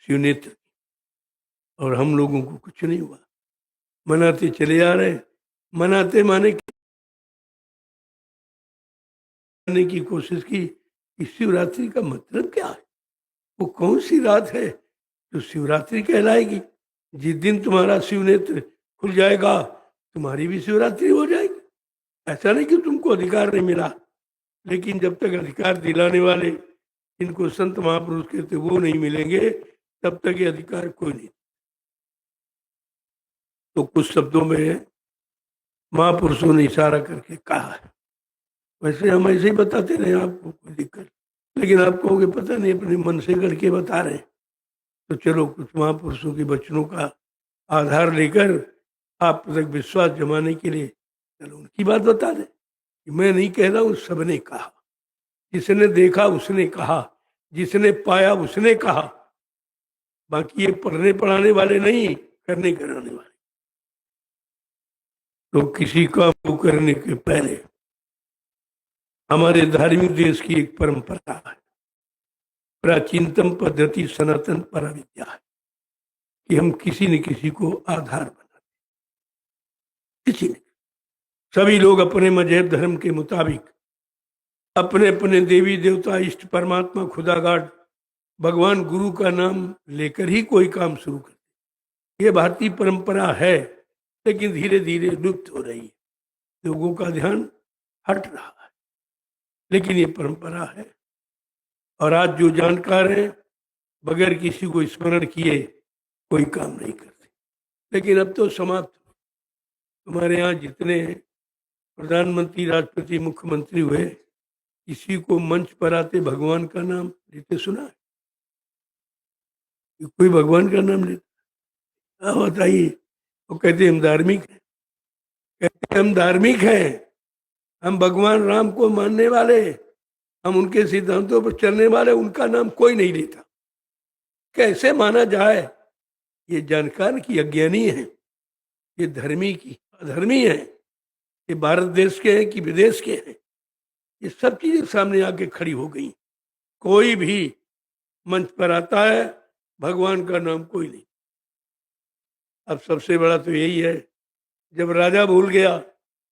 शिवनेत्र की, और हम लोगों को कुछ नहीं हुआ। मनाते चले आ रहे, मनाते माने करने की कोशिश की कि शिवरात्रि का मतलब क्या है, वो कौन सी रात है जो शिवरात्रि कहलाएगी। जिस दिन तुम्हारा शिवनेत्र खुल जाएगा तुम्हारी भी शिवरात्रि हो जाएगी। ऐसा नहीं कि तुमको अधिकार नहीं मिला, लेकिन जब तक अधिकार दिलाने वाले, जिनको संत महापुरुष कहते वो नहीं मिलेंगे, तब तक ये अधिकार कोई नहीं। तो कुछ शब्दों में महापुरुषों ने इशारा करके कहा है। वैसे हम ऐसे ही बताते रहे, आपको कोई दिक्कत, लेकिन आप कहोगे पता नहीं अपने मन से करके बता रहे हैं। तो चलो कुछ महापुरुषों के वचनों का आधार लेकर आप तक विश्वास जमाने के लिए चलो उनकी बात बता दें कि मैं नहीं कह रहा हूं, सबने कहा। जिसने देखा उसने कहा, जिसने पाया उसने कहा। बाकी ये पढ़ने पढ़ाने वाले नहीं, करने कराने वाले। तो किसी काम को करने के पहले हमारे धार्मिक देश की एक परंपरा है, प्राचीनतम पद्धति सनातन पराविद्या है, कि हम किसी न किसी को आधार बनाते, किसी ने। सभी लोग अपने मजहब धर्म के मुताबिक अपने अपने देवी देवता इष्ट परमात्मा खुदागाड भगवान गुरु का नाम लेकर ही कोई काम शुरू करते। ये भारतीय परंपरा है, लेकिन धीरे धीरे लुप्त हो रही है, लोगों का ध्यान हट रहा है, लेकिन ये परंपरा है। और आज जो जानकार हैं बगैर किसी को स्मरण किए कोई काम नहीं करते। लेकिन अब तो समाप्त। तुम्हारे यहाँ जितने प्रधानमंत्री, राष्ट्रपति, मुख्यमंत्री हुए, किसी को मंच पर आते भगवान का नाम लेते सुना है? कोई भगवान का नाम लेता? बताइए। वो कहते हम धार्मिक हैं, कहते हम धार्मिक हैं, हम भगवान राम को मानने वाले, हम उनके सिद्धांतों पर चलने वाले, उनका नाम कोई नहीं लेता। कैसे माना जाए? ये जानकार की अज्ञानी है, ये धर्मी की अधर्मी है, ये भारत देश के हैं कि विदेश के हैं, ये सब चीजें सामने आके खड़ी हो गई। कोई भी मंच पर आता है, भगवान का नाम कोई नहीं। अब सबसे बड़ा तो यही है, जब राजा भूल गया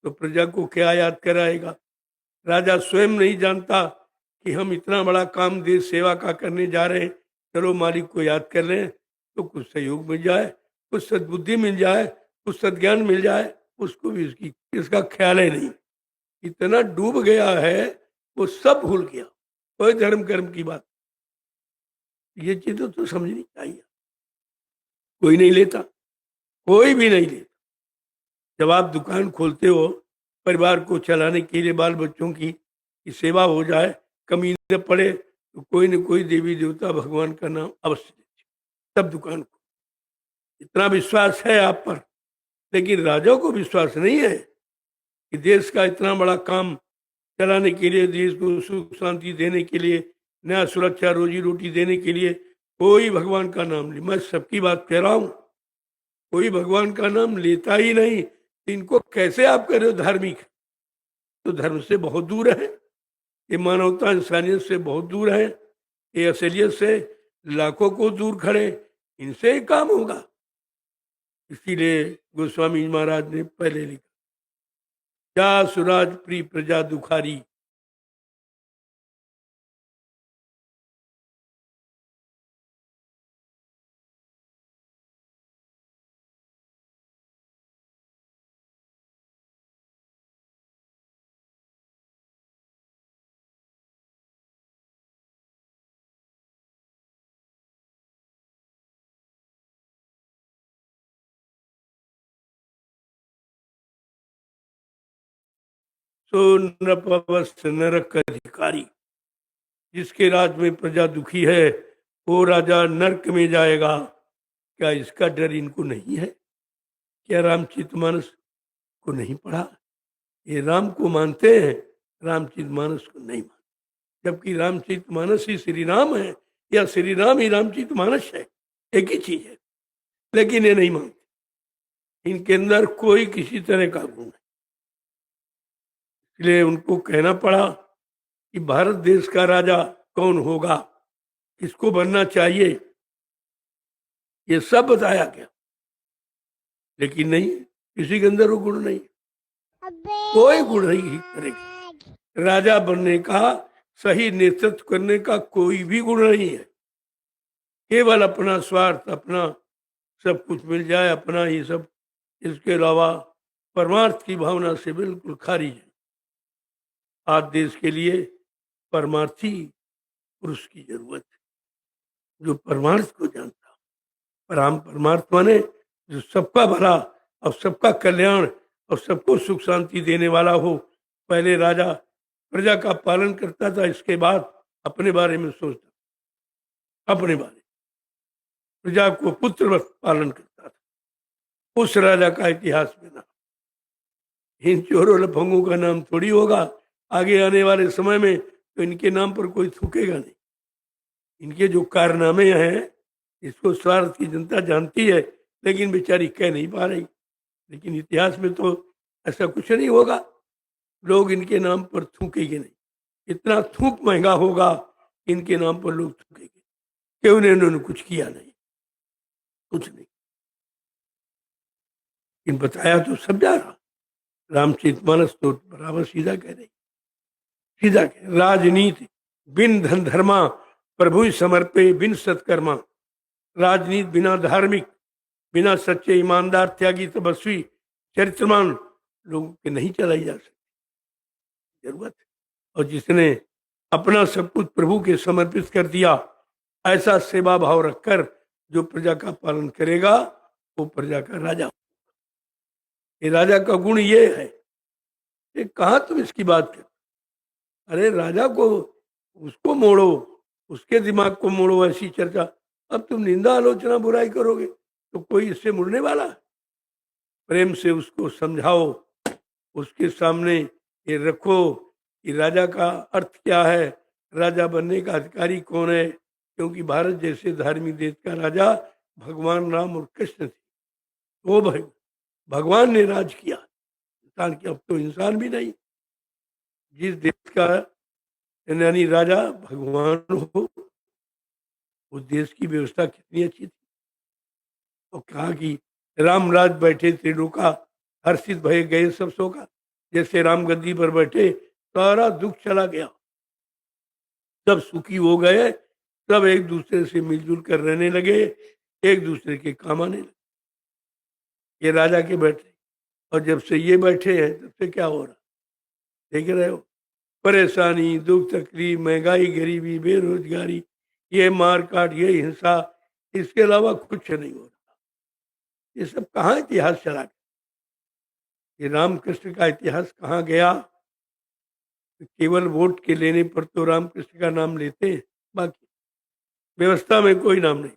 तो प्रजा को क्या याद कराएगा? राजा स्वयं नहीं जानता कि हम इतना बड़ा काम देश सेवा का करने जा रहे हैं, चलो मालिक को याद कर लें तो कुछ सहयोग मिल जाए, कुछ सद्बुद्धि मिल जाए, कुछ सद्ज्ञान मिल जाए। उसको भी इसका ख्याल ही नहीं। इतना डूब गया है वो सब भूल गया, कोई धर्म कर्म की बात। ये चीजें तो समझनी चाहिए। कोई नहीं लेता, कोई भी नहीं लेता। जब आप दुकान खोलते हो परिवार को चलाने के लिए, बाल बच्चों की सेवा हो जाए, कमी न पड़े, तो कोई न कोई देवी देवता भगवान का नाम अवश्य लीजिए, तब दुकान को। इतना विश्वास है आप पर। लेकिन राजाओं को विश्वास नहीं है कि देश का इतना बड़ा काम चलाने के लिए, देश को सुख शांति देने के लिए, नया सुरक्षा रोजी रोटी देने के लिए कोई भगवान का नाम नहीं। मैं सबकी बात कह रहा हूं, कोई भगवान का नाम लेता ही नहीं। इनको कैसे आप कह रहे हो धार्मिक? तो धर्म से बहुत दूर है, ये मानवता इंसानियत से बहुत दूर है, ये असलियत से लाखों को दूर खड़े। इनसे ही काम होगा। इसीलिए गोस्वामी महाराज ने पहले लिखा, क्या सुराज प्रिय प्रजा दुखारी। सो नृपवस्त नरक अधिकारी, जिसके राज में प्रजा दुखी है वो राजा नरक में जाएगा। क्या इसका डर इनको नहीं है? क्या रामचरितमानस को नहीं पढ़ा? ये राम को मानते हैं, रामचरितमानस को नहीं मानते। जबकि रामचरितमानस ही श्री राम है, या श्री राम ही रामचरितमानस है, एक ही चीज है। लेकिन ये नहीं मानते, इनके अंदर कोई किसी तरह का गुण है। इसलिए उनको कहना पड़ा कि भारत देश का राजा कौन होगा, किसको बनना चाहिए। ये सब बताया गया, लेकिन नहीं, किसी के अंदर वो गुण नहीं, कोई गुण नहीं करेगा। राजा बनने का, सही नेतृत्व करने का कोई भी गुण नहीं है। केवल अपना स्वार्थ, अपना सब कुछ मिल जाए, अपना ही सब, इसके अलावा परमार्थ की भावना से बिल्कुल खारिज है। आज देश के लिए परमार्थी पुरुष की जरूरत है, जो परमार्थ को जानता। परमार्थ माने जो सबका भला और सबका कल्याण और सबको सुख शांति देने वाला हो। पहले राजा प्रजा का पालन करता था, इसके बाद अपने बारे में सोचता, अपने बारे, प्रजा को पुत्रवत पालन करता था। उस राजा का इतिहास में नाम, इन चोरों लफंगों का नाम थोड़ी होगा आगे आने वाले समय में, तो इनके नाम पर कोई थूकेगा नहीं। इनके जो कारनामे हैं, इसको स्वार्थ की जनता जानती है, लेकिन बेचारी कह नहीं पा रही। लेकिन इतिहास में तो ऐसा कुछ नहीं होगा, लोग इनके नाम पर थूकेंगे नहीं। इतना थूक महंगा होगा, इनके नाम पर लोग थूकेंगे कि उन्होंने कुछ किया नहीं, कुछ नहीं। इन बताया तो सब जा रहा। रामचरितमानस तो बराबर सीधा कह रही, सीधा कह, राजनीति बिन धन धर्मा प्रभु समर्पे बिन सत्कर्मा। राजनीति बिना धार्मिक, बिना सच्चे ईमानदार त्यागी तपस्वी चरित्रमान लोगों के नहीं चलाई जा सकती, जरूरत। और जिसने अपना सब कुछ प्रभु के समर्पित कर दिया, ऐसा सेवा भाव रखकर जो प्रजा का पालन करेगा, वो प्रजा का राजा। ये राजा का गुण ये है। ये कहाँ तुम इसकी बात कर, अरे राजा को, उसको मोड़ो, उसके दिमाग को मोड़ो, ऐसी चर्चा। अब तुम निंदा आलोचना बुराई करोगे तो कोई इससे मुड़ने वाला है? प्रेम से उसको समझाओ, उसके सामने ये रखो कि राजा का अर्थ क्या है, राजा बनने का अधिकारी कौन है। क्योंकि भारत जैसे धार्मिक देश का राजा भगवान राम और कृष्ण थे, वो भगवान ने राज किया इंसान की। अब तो इंसान भी नहीं, जिस देश का यानी राजा भगवान हो, उस देश की व्यवस्था कितनी अच्छी थी। और कहा कि राम राज बैठे त्रिलोका, हर्षित भय गए सब शोका। जैसे राम गद्दी पर बैठे, सारा दुख चला गया, सब सुखी हो गए, सब एक दूसरे से मिलजुल कर रहने लगे, एक दूसरे के काम आने लगे। ये राजा के बैठे, और जब से ये बैठे हैं तब से क्या हो रहा देख रहे हो। परेशानी, दुख, तकलीफ, महंगाई, गरीबी, बेरोजगारी, ये मार काट, ये हिंसा, इसके अलावा कुछ नहीं हो रहा। ये सब कहाँ इतिहास चला गया? ये रामकृष्ण का इतिहास कहाँ गया? केवल वोट के लेने पर तो रामकृष्ण का नाम लेते हैं, बाकी व्यवस्था में कोई नाम नहीं।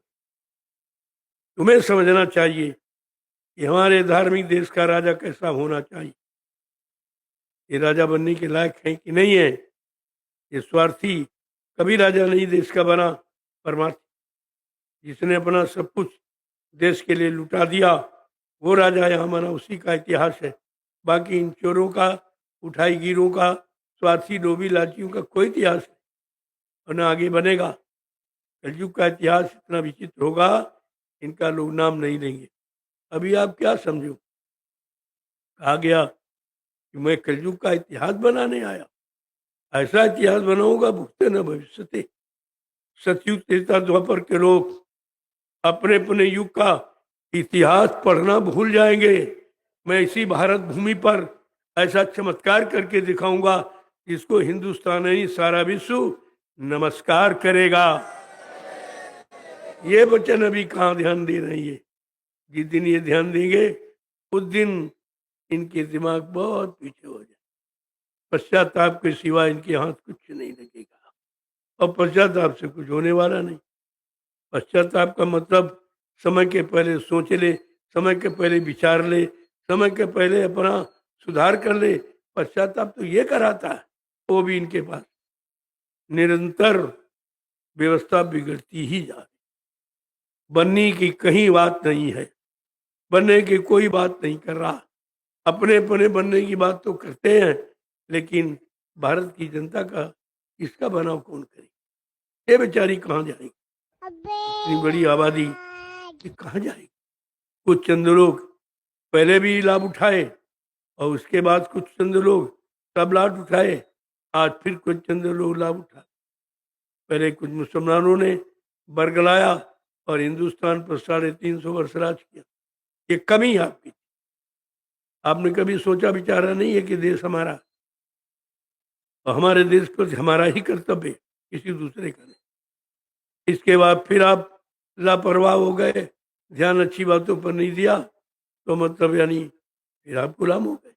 तुम्हें समझना चाहिए कि हमारे धार्मिक देश का राजा कैसा होना चाहिए। ये राजा बनने के लायक है कि नहीं है? ये स्वार्थी कभी राजा नहीं देश का बना, परमार्थी जिसने अपना सब कुछ देश के लिए लुटा दिया, वो राजा यहाँ बना, उसी का इतिहास है। बाकी इन चोरों का, उठाई गिरों का, स्वार्थी लोभी लालचियों का कोई इतिहास नहीं, और न आगे बनेगा। कलयुग का इतिहास इतना विचित्र होगा, इनका लोग नाम नहीं लेंगे। अभी आप क्या समझो, कहा गया कि मैं कलयुग का इतिहास बनाने आया। ऐसा इतिहास बनाऊंगा भूखते न भविष्यते। सतयुग त्रेता द्वापर के लोग अपने अपने युग का इतिहास पढ़ना भूल जाएंगे। मैं इसी भारत भूमि पर ऐसा चमत्कार करके दिखाऊंगा जिसको हिंदुस्तान नहीं सारा विश्व नमस्कार करेगा। ये वचन अभी कहाँ ध्यान दे रही है। जिस दिन ये ध्यान देंगे उस दिन इनके दिमाग बहुत पीछे हो जाए। पश्चाताप के सिवा इनके हाथ कुछ नहीं लगेगा, और पश्चाताप से कुछ होने वाला नहीं। पश्चाताप का मतलब समय के पहले सोच ले, समय के पहले विचार ले, समय के पहले अपना सुधार कर ले। पश्चाताप तो ये कराता है, वो भी इनके पास निरंतर व्यवस्था बिगड़ती ही जा रही। बनने की कहीं बात नहीं है, बनने की कोई बात नहीं कर रहा। अपने अपने बनने की बात तो करते हैं, लेकिन भारत की जनता का इसका बनाव कौन करे? ये बेचारी कहाँ जाएगी? इतनी बड़ी आबादी ये कहाँ जाएगी? कुछ चंद लोग पहले भी लाभ उठाए और उसके बाद कुछ चंद लोग सब लाभ उठाए, आज फिर कुछ चंद लोग लाभ उठा। पहले कुछ मुसलमानों ने बरगलाया और हिंदुस्तान पर 350 वर्ष राज किया। ये कमी आपकी। आपने कभी सोचा विचारा नहीं है कि देश हमारा और हमारे देश पर हमारा ही कर्तव्य है, किसी दूसरे का नहीं। इसके बाद फिर आप लापरवाह हो गए, ध्यान अच्छी बातों पर नहीं दिया, तो मतलब यानी फिर आप गुलाम हो गए।